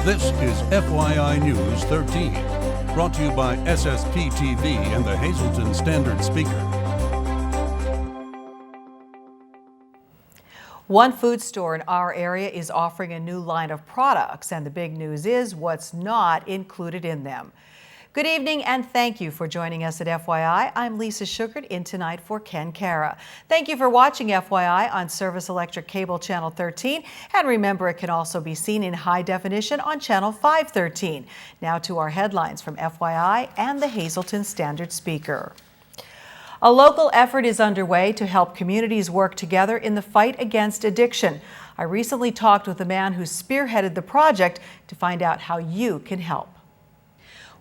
This is FYI News 13, brought to you by SSPTV and the Hazleton Standard Speaker. One food store in our area is offering a new line of products, and the big news is what's not included in them. Good evening and thank you for joining us at FYI. I'm Lisa Sugart in tonight for Ken Cara. Thank you for watching FYI on Service Electric Cable Channel 13. And remember, it can also be seen in high definition on Channel 513. Now to our headlines from FYI and the Hazleton Standard Speaker. A local effort is underway to help communities work together in the fight against addiction. I recently talked with a man who spearheaded the project to find out how you can help.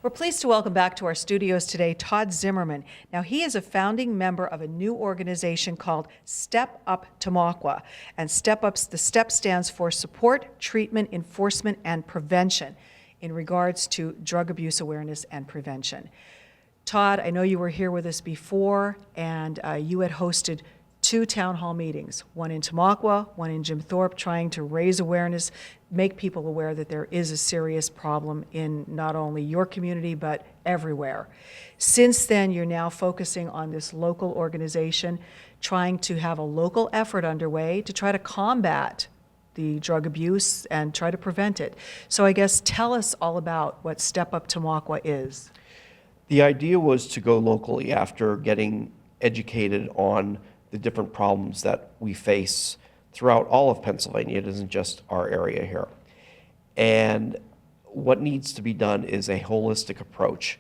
We're pleased to welcome back to our studios today Todd Zimmerman. Now, he is a founding member of a new organization called Step Up Tamaqua. And the STEP stands for Support, Treatment, Enforcement, and Prevention in regards to drug abuse awareness and prevention. Todd, I know you were here with us before, and you had hosted 2 town hall meetings, one in Tamaqua, one in Jim Thorpe, trying to raise awareness, make people aware that there is a serious problem in not only your community, but everywhere. Since then, you're now focusing on this local organization, trying to have a local effort underway to try to combat the drug abuse and try to prevent it. So I guess tell us all about what Step Up Tamaqua is. The idea was to go locally after getting educated on the different problems that we face throughout all of Pennsylvania. It isn't just our area here. And what needs to be done is a holistic approach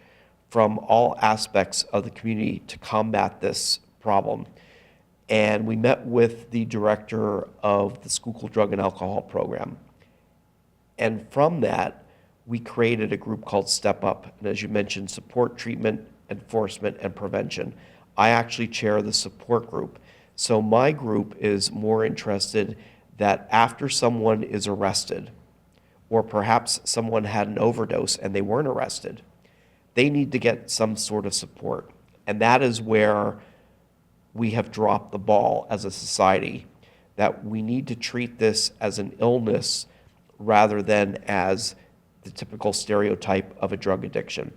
from all aspects of the community to combat this problem. And we met with the director of the Schuylkill Drug and Alcohol Program. And from that, we created a group called Step Up. And as you mentioned, support, treatment, enforcement, and prevention. I actually chair the support group. So my group is more interested that after someone is arrested, or perhaps someone had an overdose and they weren't arrested, they need to get some sort of support. And that is where we have dropped the ball as a society, that we need to treat this as an illness rather than as the typical stereotype of a drug addiction.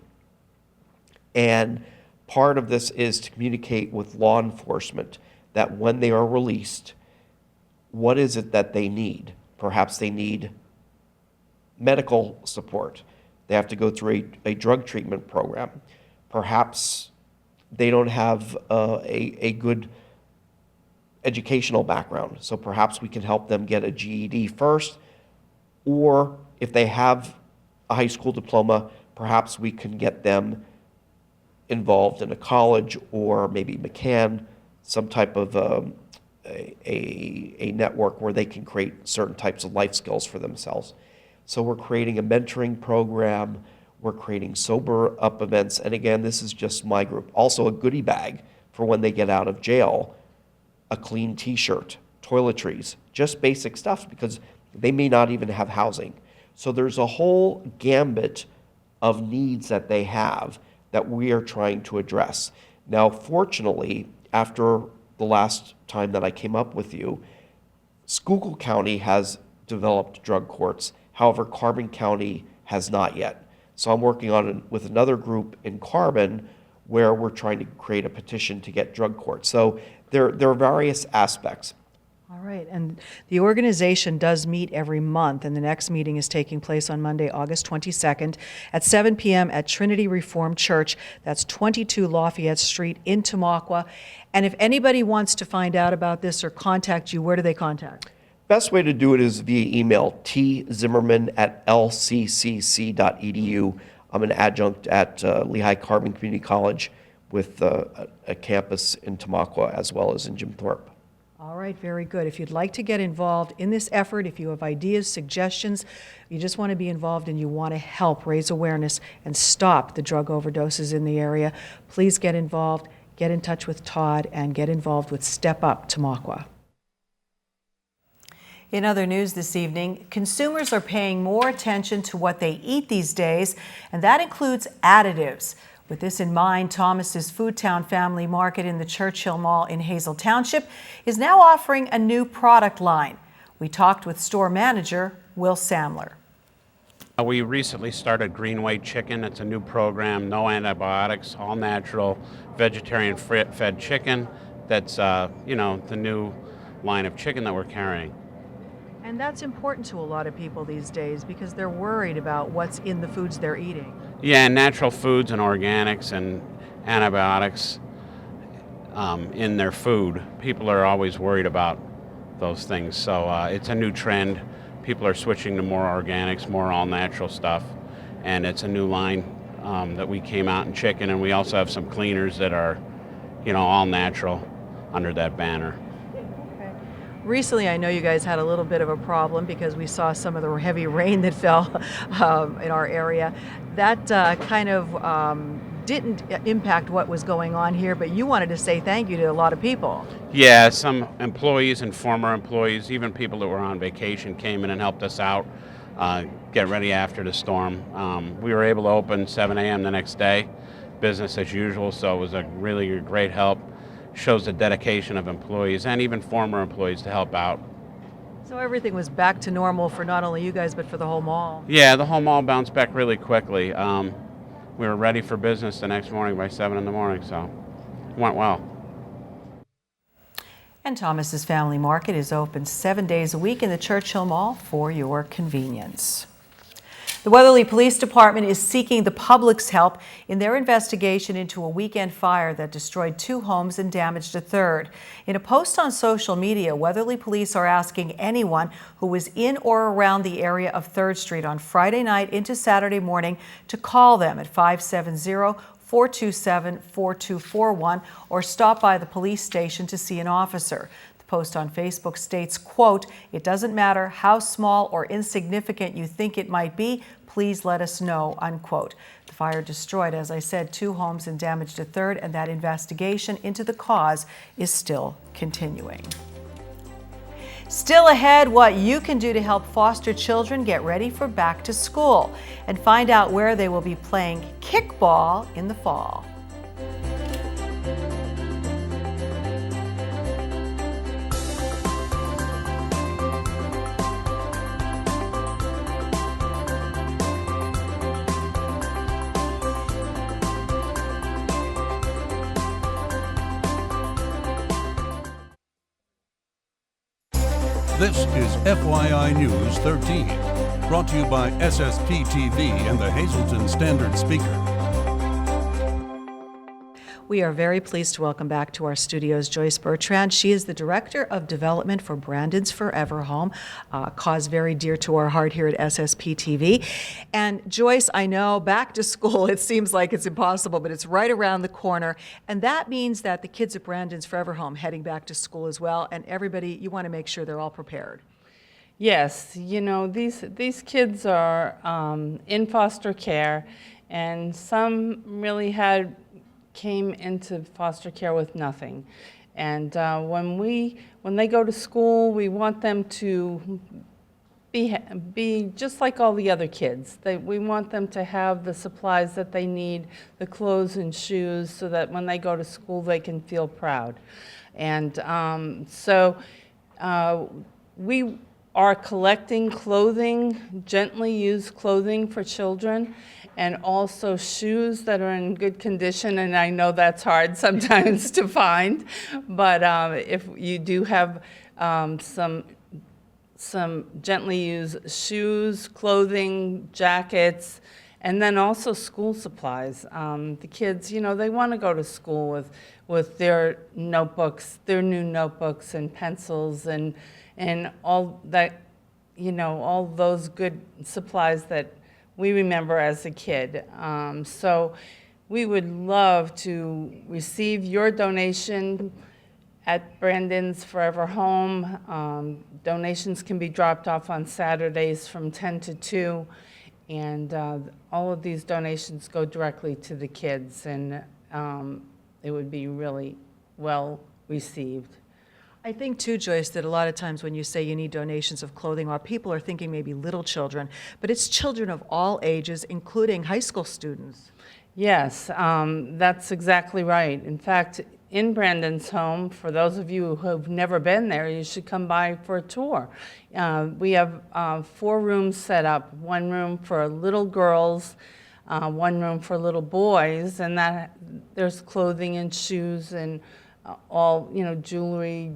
And part of this is to communicate with law enforcement that when they are released, what is it that they need? Perhaps they need medical support. They have to go through a drug treatment program. Perhaps they don't have a good educational background, so perhaps we can help them get a GED first, or if they have a high school diploma, perhaps we can get them involved in a college or maybe McCann, some type of a network where they can create certain types of life skills for themselves. So we're creating a mentoring program, we're creating sober up events, and again, this is just my group. Also a goodie bag for when they get out of jail, a clean t-shirt, toiletries, just basic stuff because they may not even have housing. So there's a whole gambit of needs that they have that we are trying to address. Now, fortunately, after the last time that I came up with you, Schuylkill County has developed drug courts. However, Carbon County has not yet. So I'm working on it with another group in Carbon where we're trying to create a petition to get drug courts. So there are various aspects. All right, and the organization does meet every month, and the next meeting is taking place on Monday, August 22nd at 7 p.m. at Trinity Reformed Church. That's 22 Lafayette Street in Tamaqua. And if anybody wants to find out about this or contact you, where do they contact? Best way to do it is via email, tzimmerman@lccc.edu. I'm an adjunct at Lehigh Carbon Community College with a campus in Tamaqua as well as in Jim Thorpe. All right, very good. If you'd like to get involved in this effort, if you have ideas, suggestions, you just want to be involved and you want to help raise awareness and stop the drug overdoses in the area, please get involved, get in touch with Todd, and get involved with Step Up Tamaqua. In other news this evening, consumers are paying more attention to what they eat these days, and that includes additives. With this in mind, Thomas's Foodtown Family Market in the Churchill Mall in Hazel Township is now offering a new product line. We talked with store manager Will Samler. We recently started Green Way Chicken. It's a new program, no antibiotics, all natural, vegetarian fed chicken. That's, the new line of chicken that we're carrying. And that's important to a lot of people these days because they're worried about what's in the foods they're eating. Yeah, natural foods and organics and antibiotics in their food. People are always worried about those things. So it's a new trend. People are switching to more organics, more all-natural stuff. And it's a new line that we came out in chicken. And we also have some cleaners that are, all natural under that banner. Recently, I know you guys had a little bit of a problem because we saw some of the heavy rain that fell in our area. That kind of didn't impact what was going on here, but you wanted to say thank you to a lot of people. Yeah, some employees and former employees, even people that were on vacation, came in and helped us out, get ready after the storm. We were able to open 7 a.m. the next day, business as usual, so it was a really great help. Shows the dedication of employees and even former employees to help out. So everything was back to normal for not only you guys, but for the whole mall? Yeah, the whole mall bounced back really quickly. We were ready for business the next morning by 7 in the morning, so it went well. And Thomas's Family Market is open 7 days a week in the Churchill Mall for your convenience. The Weatherly Police Department is seeking the public's help in their investigation into a weekend fire that destroyed 2 homes and damaged a third. In a post on social media, Weatherly Police are asking anyone who was in or around the area of 3rd Street on Friday night into Saturday morning to call them at 570-427-4241 or stop by the police station to see an officer. Post on Facebook states, quote, "It doesn't matter how small or insignificant you think it might be, please let us know," unquote. The fire destroyed, as I said, 2 homes and damaged a third, and that investigation into the cause is still continuing. Still ahead, what you can do to help foster children get ready for back to school and find out where they will be playing kickball in the fall. This is FYI News 13, brought to you by SSPTV and the Hazleton Standard Speaker. We are very pleased to welcome back to our studios Joyce Bertrand. She is the Director of Development for Brandon's Forever Home, a cause very dear to our heart here at SSPTV. And Joyce, I know back to school, it seems like it's impossible, but it's right around the corner. And that means that the kids at Brandon's Forever Home heading back to school as well. And everybody, you want to make sure they're all prepared. Yes, these kids are in foster care, and some really came into foster care with nothing. And when they go to school, we want them to be just like all the other kids. We want them to have the supplies that they need, the clothes and shoes, so that when they go to school, they can feel proud. And we are collecting clothing, gently used clothing for children, and also shoes that are in good condition, and I know that's hard sometimes to find, but if you do have some gently used shoes, clothing, jackets, and then also school supplies. The kids, they want to go to school with their notebooks, their new notebooks and pencils and all that, all those good supplies that we remember as a kid. So we would love to receive your donation at Brandon's Forever Home. Donations can be dropped off on Saturdays from 10 to 2. And all of these donations go directly to the kids, and it would be really well received. I think too, Joyce, that a lot of times when you say you need donations of clothing, or people are thinking maybe little children, but it's children of all ages, including high school students. Yes, that's exactly right. In fact, in Brandon's home. For those of you who have never been there, you should come by for a tour. We have 4 rooms set up, 1 room for little girls, 1 room for little boys, and that there's clothing and shoes and all, jewelry,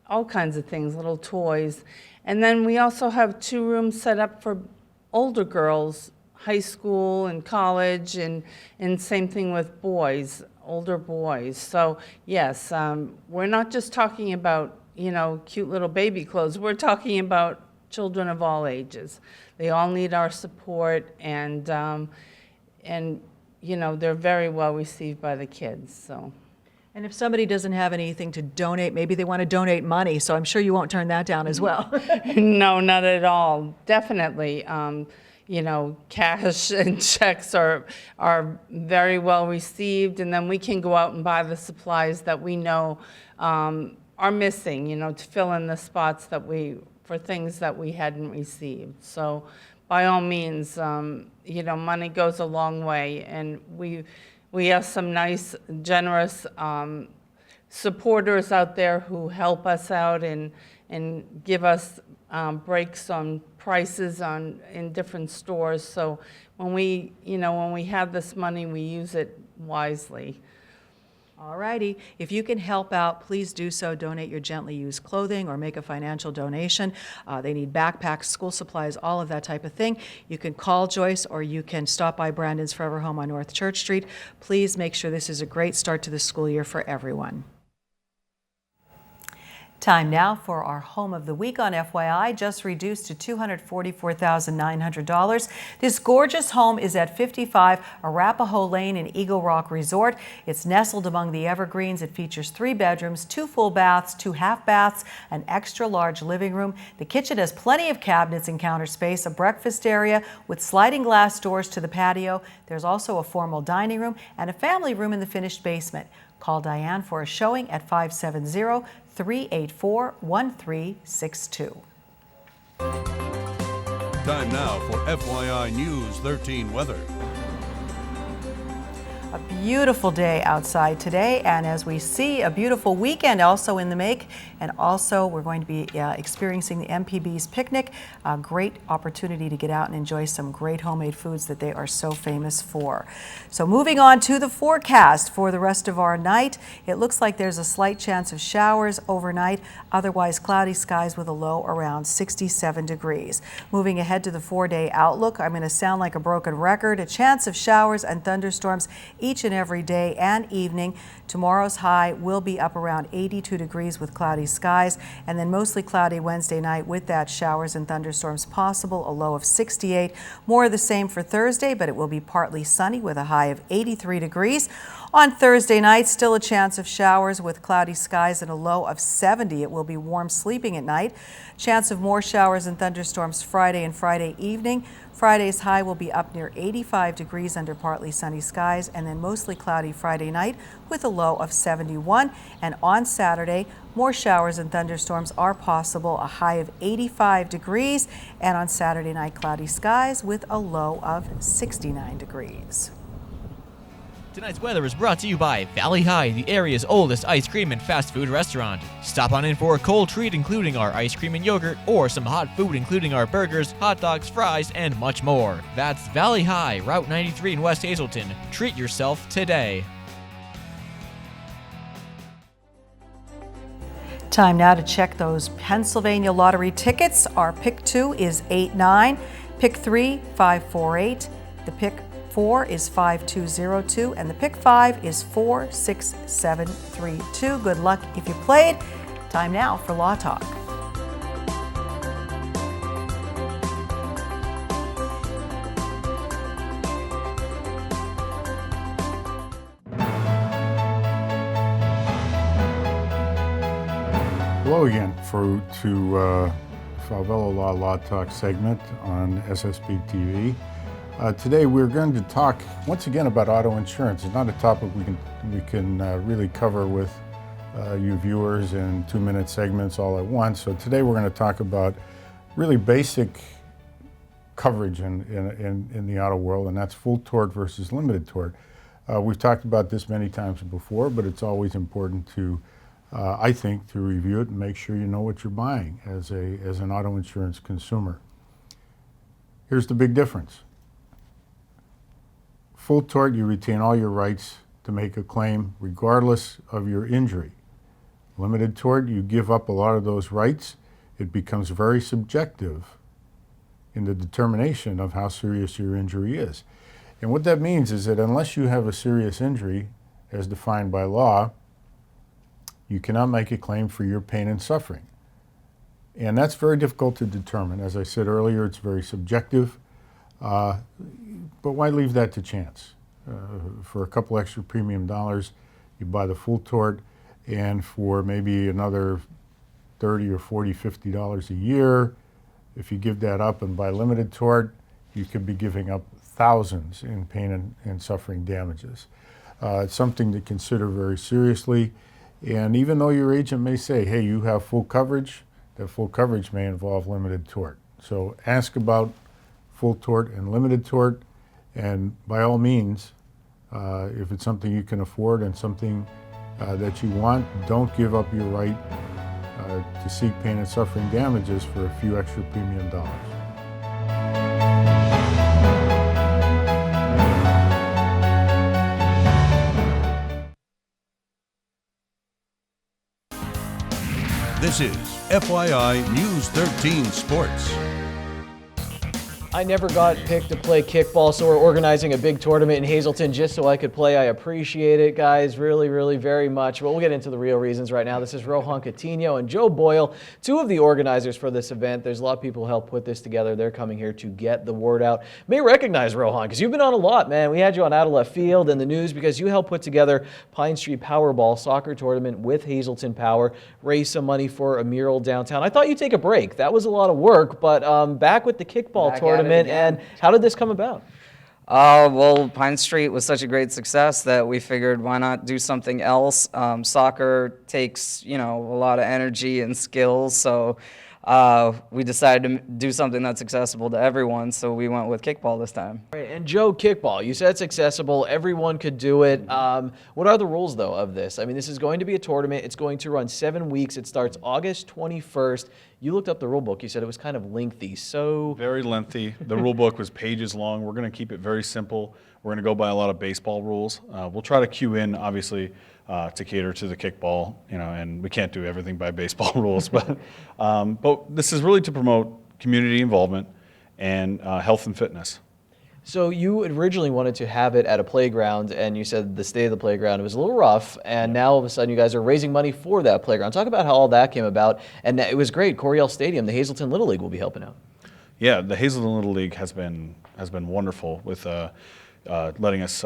all kinds of things, little toys. And then we also have 2 rooms set up for older girls, high school and college, and same thing with boys, older boys. So yes, we're not just talking about, cute little baby clothes. We're talking about children of all ages. They all need our support, and they're very well received by the kids. So. And if somebody doesn't have anything to donate, maybe they want to donate money, so I'm sure you won't turn that down as well. No, not at all. Definitely. Cash and checks are very well received, and then we can go out and buy the supplies that we know are missing, to fill in the spots for things that we hadn't received. So by all means, money goes a long way, and we have some nice, generous supporters out there who help us out and give us breaks on prices in different stores. So when we have this money, we use it wisely. All righty. If you can help out, please do so. Donate your gently used clothing or make a financial donation. They need backpacks, school supplies, all of that type of thing. You can call Joyce, or you can stop by Brandon's Forever Home on North Church Street. Please make sure this is a great start to the school year for everyone. Time now for our Home of the Week on FYI, just reduced to $244,900. This gorgeous home is at 55 Arapahoe Lane in Eagle Rock Resort. It's nestled among the evergreens. It features 3 bedrooms, 2 full baths, 2 half baths, an extra large living room. The kitchen has plenty of cabinets and counter space, a breakfast area with sliding glass doors to the patio. There's also a formal dining room and a family room in the finished basement. Call Diane for a showing at 570-384-1362. Time now for FYI News 13 weather. A beautiful day outside today, and as we see, a beautiful weekend also in the make, and also we're going to be experiencing the MPB's picnic, a great opportunity to get out and enjoy some great homemade foods that they are so famous for. So moving on to the forecast for the rest of our night, it looks like there's a slight chance of showers overnight, otherwise cloudy skies with a low around 67 degrees. Moving ahead to the 4-day outlook, I'm going to sound like a broken record, a chance of showers and thunderstorms each and every day and evening. Tomorrow's high will be up around 82 degrees with cloudy skies, and then mostly cloudy Wednesday night with that showers and thunderstorms possible, a low of 68. More of the same for Thursday, but it will be partly sunny with a high of 83 degrees. On Thursday night, still a chance of showers with cloudy skies and a low of 70. It will be warm sleeping at night. Chance of more showers and thunderstorms Friday and Friday evening. Friday's high will be up near 85 degrees under partly sunny skies, and then mostly cloudy Friday night with a low of 71. And on Saturday, more showers and thunderstorms are possible, a high of 85 degrees, and on Saturday night, cloudy skies with a low of 69 degrees. Tonight's weather is brought to you by Valley High, the area's oldest ice cream and fast food restaurant. Stop on in for a cold treat including our ice cream and yogurt, or some hot food including our burgers, hot dogs, fries, and much more. That's Valley High, Route 93 in West Hazelton. Treat yourself today. Time now to check those Pennsylvania lottery tickets. Our pick 2 is 89, pick 3, 548, the pick 4 is 5202, and the pick 5 is 46732. Good luck if you played. Time now for Law Talk. Hello again to Falvello Law Talk segment on SSPTV. Today we're going to talk once again about auto insurance. It's not a topic we can really cover with you viewers in 2-minute segments all at once. So today we're going to talk about really basic coverage in the auto world, and that's full tort versus limited tort. We've talked about this many times before, but it's always important to, I think, to review it and make sure you know what you're buying as an auto insurance consumer. Here's the big difference. Full tort, you retain all your rights to make a claim regardless of your injury. Limited tort, you give up a lot of those rights. It becomes very subjective in the determination of how serious your injury is. And what that means is that unless you have a serious injury, as defined by law, you cannot make a claim for your pain and suffering. And that's very difficult to determine. As I said earlier, it's very subjective. But why leave that to chance? For a couple extra premium dollars, you buy the full tort, and for maybe another $30 or $40, $50 a year, if you give that up and buy limited tort, you could be giving up thousands in pain and suffering damages. It's something to consider very seriously. And even though your agent may say, hey, you have full coverage, that full coverage may involve limited tort. So ask about full tort and limited tort, and by all means, if it's something you can afford and something that you want, don't give up your right to seek pain and suffering damages for a few extra premium dollars. This is FYI News 13 Sports. I never got picked to play kickball, so we're organizing a big tournament in Hazleton just so I could play. I appreciate it, guys, really, really very much. But we'll get into the real reasons right now. This is Rohan Coutinho and Joe Boyle, two of the organizers for this event. There's a lot of people who helped put this together. They're coming here to get the word out. You may recognize Rohan because you've been on a lot, man. We had you on Out of Left Field and the news because you helped put together Pine Street Powerball soccer tournament with Hazleton Power, raise some money for a mural downtown. I thought you'd take a break. That was a lot of work, but back with the kickball tournament. And how did this come about? Well, Pine Street was such a great success that we figured why not do something else. Soccer takes, a lot of energy and skills, so we decided to do something that's accessible to everyone, so we went with kickball this time. Right, and Joe, kickball, you said it's accessible, everyone could do it. What are the rules, though, of this? I mean, this is going to be a tournament. It's going to run 7 weeks. It starts August 21st. You looked up the rule book. You said it was kind of lengthy, so... Very lengthy. The rule book was pages long. We're going to keep it very simple. We're going to go by a lot of baseball rules. We'll try to cue in, obviously, to cater to the kickball, and we can't do everything by baseball rules, but this is really to promote community involvement and health and fitness. So you originally wanted to have it at a playground, and you said the state of the playground was a little rough, and now all of a sudden you guys are raising money for that playground. Talk about how all that came about, and it was great. Coryell Stadium, the Hazleton Little League will be helping out. Yeah, the Hazleton Little League has been wonderful with letting us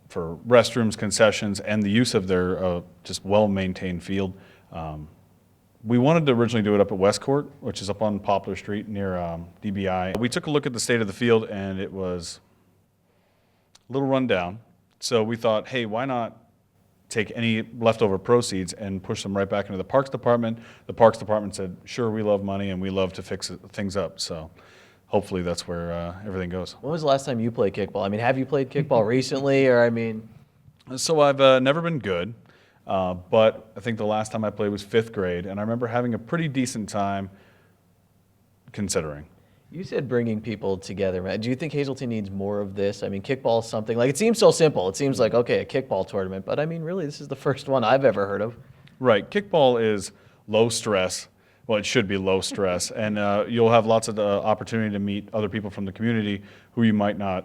for restrooms, concessions, and the use of their just well-maintained field. We wanted to originally do it up at West Court, which is up on Poplar Street near DBI. We took a look at the state of the field, and it was a little run down. So we thought, hey, why not take any leftover proceeds and push them right back into the Parks Department? The Parks Department said, sure, we love money, and we love to fix things up. So hopefully that's where everything goes. When was the last time you played kickball? I mean, have you played kickball recently, or So I've never been good. But I think the last time I played was 5th grade, and I remember having a pretty decent time considering. You said bringing people together, man. Do you think Hazleton needs more of this? I mean, kickball is something, like, it seems so simple. It seems like, okay, a kickball tournament, but I mean, really, this is the first one I've ever heard of. Right. Kickball is low stress. Well, it should be low stress, and you'll have lots of opportunity to meet other people from the community who you might not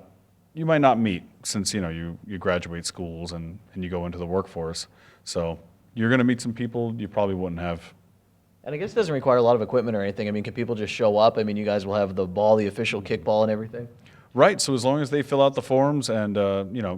meet since, you graduate schools and you go into the workforce. So you're going to meet some people you probably wouldn't have. And I guess it doesn't require a lot of equipment or anything. I mean, can people just show up? I mean, you guys will have the ball, the official kickball and everything? Right. So as long as they fill out the forms and,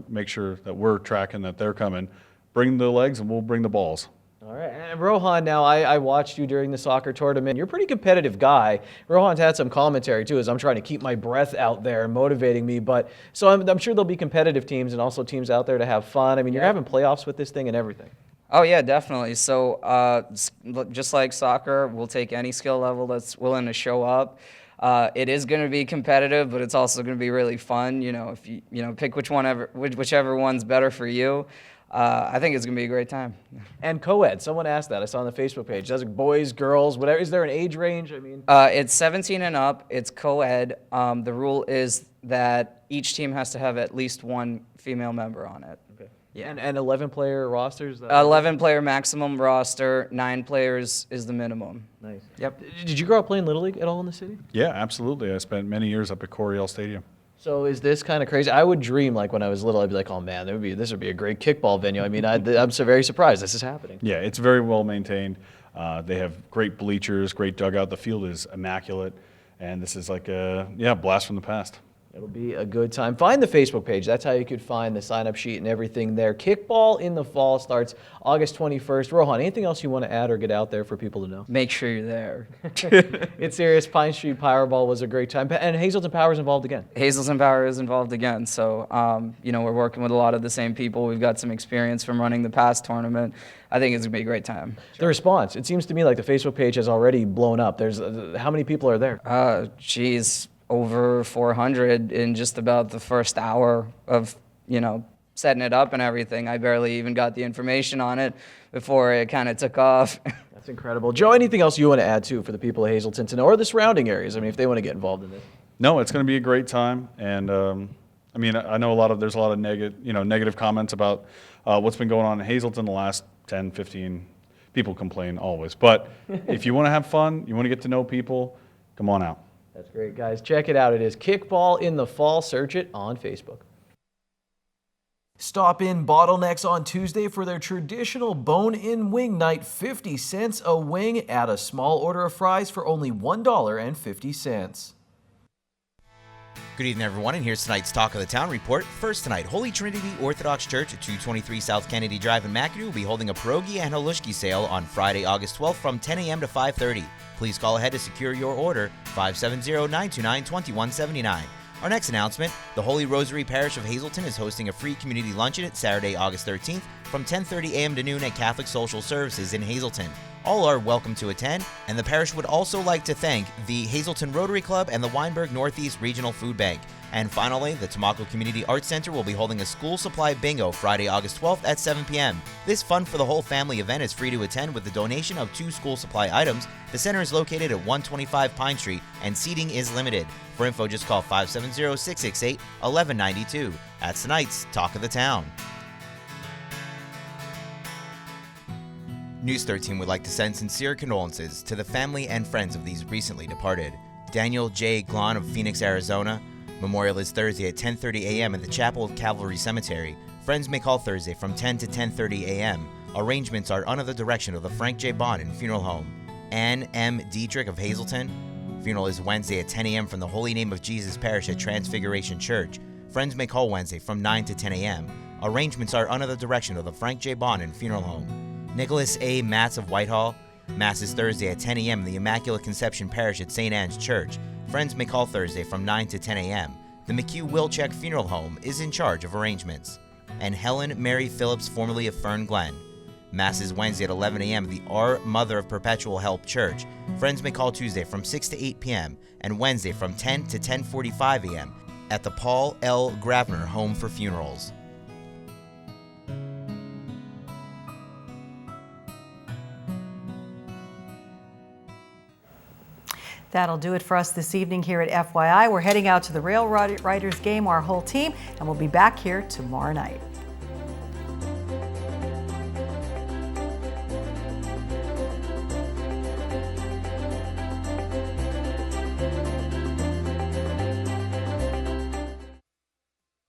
make sure that we're tracking that they're coming, bring the legs and we'll bring the balls. All right. And Rohan, now I watched you during the soccer tournament. You're a pretty competitive guy. Rohan's had some commentary, too, as I'm trying to keep my breath out there and motivating me. But so I'm sure there'll be competitive teams and also teams out there to have fun. I mean, you're having playoffs with this thing and everything. Oh, yeah, definitely. So just like soccer, we'll take any skill level that's willing to show up. It is going to be competitive, but it's also going to be really fun. If you pick whichever one's better for you. I think it's going to be a great time. And co-ed, someone asked that. I saw on the Facebook page. Does it boys, girls, whatever? Is there an age range? I mean, it's 17 and up. It's co-ed. The rule is that each team has to have at least one female member on it. okay. Yeah, and 11-player rosters? 11-player maximum roster, 9 players is the minimum. Nice. Yep. Did you grow up playing Little League at all in the city? Yeah, absolutely. I spent many years up at Coryell Stadium. So is this kind of crazy? I would dream, like when I was little, I'd be like, oh man, this would be a great kickball venue. I mean, I'm so very surprised this is happening. Yeah, it's very well maintained. They have great bleachers, great dugout. The field is immaculate. And this is like a blast from the past. It'll be a good time. Find the Facebook page. That's how you could find the sign-up sheet and everything there. Kickball in the fall starts August 21st. Rohan, anything else you want to add or get out there for people to know? Make sure you're there. It's serious. Pine Street Powerball was a great time. And Hazleton Power is involved again. Hazleton Power is involved again. So, we're working with a lot of the same people. We've got some experience from running the past tournament. I think it's going to be a great time. The response, it seems to me like the Facebook page has already blown up. There's how many people are there? Over 400 in just about the first hour of, setting it up and everything. I barely even got the information on it before it kind of took off. That's incredible. Joe, anything else you want to add, too, for the people of Hazleton to know, or the surrounding areas? I mean, if they want to get involved in this. No, it's going to be a great time. And, I know there's a lot of negative comments about what's been going on in Hazleton the last 10, 15. People complain always. But if you want to have fun, you want to get to know people, come on out. That's great, guys. Check it out. It is Kickball in the Fall. Search it on Facebook. Stop in Bottlenecks on Tuesday for their traditional bone-in wing night. 50 cents a wing. Add a small order of fries for only $1.50. Good evening, everyone, and here's tonight's Talk of the Town report. First tonight, Holy Trinity Orthodox Church at 223 South Kennedy Drive in McAdoo will be holding a pierogi and halushki sale on Friday, August 12th from 10 a.m. to 5:30. Please call ahead to secure your order, 570-929-2179. Our next announcement, the Holy Rosary Parish of Hazleton is hosting a free community luncheon at Saturday, August 13th from 10:30 a.m. to noon at Catholic Social Services in Hazleton. All are welcome to attend, and the parish would also like to thank the Hazleton Rotary Club and the Weinberg Northeast Regional Food Bank. And finally, the Tamako Community Arts Center will be holding a school supply bingo Friday, August 12th at 7 p.m. This fun for the whole family event is free to attend with the donation of 2 school supply items. The center is located at 125 Pine Street, and seating is limited. For info, just call 570-668-1192. That's tonight's Talk of the Town. News 13 would like to send sincere condolences to the family and friends of these recently departed. Daniel J. Glahn of Phoenix, Arizona. Memorial is Thursday at 10:30 a.m. at the Chapel of Calvary Cemetery. Friends may call Thursday from 10 to 10:30 a.m. Arrangements are under the direction of the Frank J. Bonin Funeral Home. Ann M. Dietrich of Hazleton. Funeral is Wednesday at 10 a.m. from the Holy Name of Jesus Parish at Transfiguration Church. Friends may call Wednesday from 9 to 10 a.m. Arrangements are under the direction of the Frank J. Bonin Funeral Home. Nicholas A. Matz of Whitehall. Mass is Thursday at 10 a.m. in the Immaculate Conception Parish at St. Anne's Church. Friends may call Thursday from 9 to 10 a.m. The McHugh Wilczek Funeral Home is in charge of arrangements. And Helen Mary Phillips, formerly of Fern Glen. Mass is Wednesday at 11 a.m. at the Our Mother of Perpetual Help Church. Friends may call Tuesday from 6 to 8 p.m. and Wednesday from 10 to 10:45 a.m. at the Paul L. Gravner Home for Funerals. That'll do it for us this evening here at FYI. We're heading out to the Rail Riders game, our whole team, and we'll be back here tomorrow night.